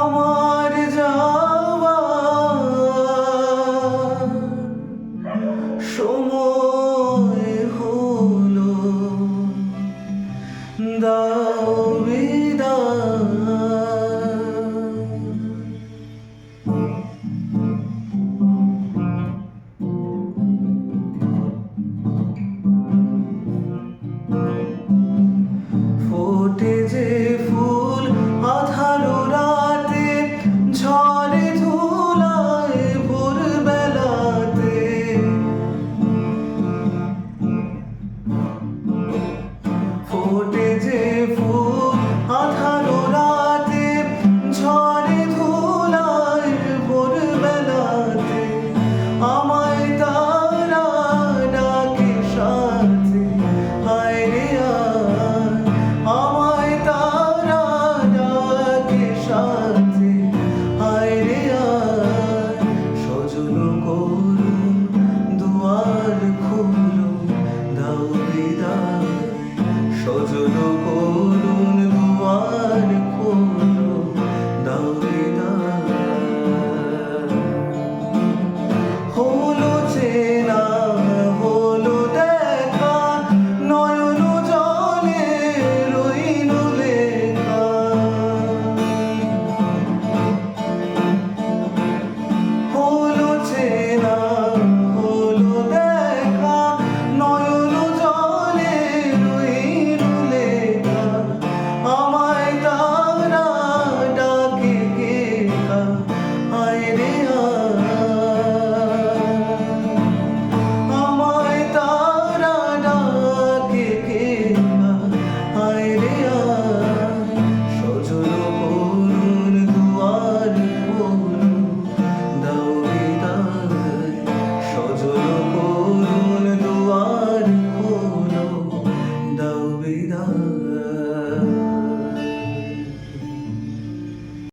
আমার যাওয়া সময় হলো, দাও বিদায়। ফোটে যে ফুল আধারো রাতে, ঝড়ে ধুলায় ভোরবেলাতে, ফোটে যে ফুল আধারো রাতে, ঝড়ে ধুলায় ভোরবেলাতে, আমায় তারা ডাকে সাথে, হায় রে আয়, আমায় তারা ডাকে সাথে, হায় রে আয়। সজল করুণ দুয়ার খুলো, দাও বিদায়। সজল করুণ দুয়ার খুলো, দাও বিদায়। হলো চেনা হলো দেখা, নয়ন জলে রইল লেখা। হলো চেনা হলো দেখা, নয়ন জলে রইল লেখা, আমায় তারা ডাকে গেথা, হায় রে আয়, আমায় তারা ডাকে গেথা, হায় রে আয়। সজল করুণ দুয়ার খোলো, দাও বিদায়। সজল করুণ দুয়ার খোলো, দাও বিদায়।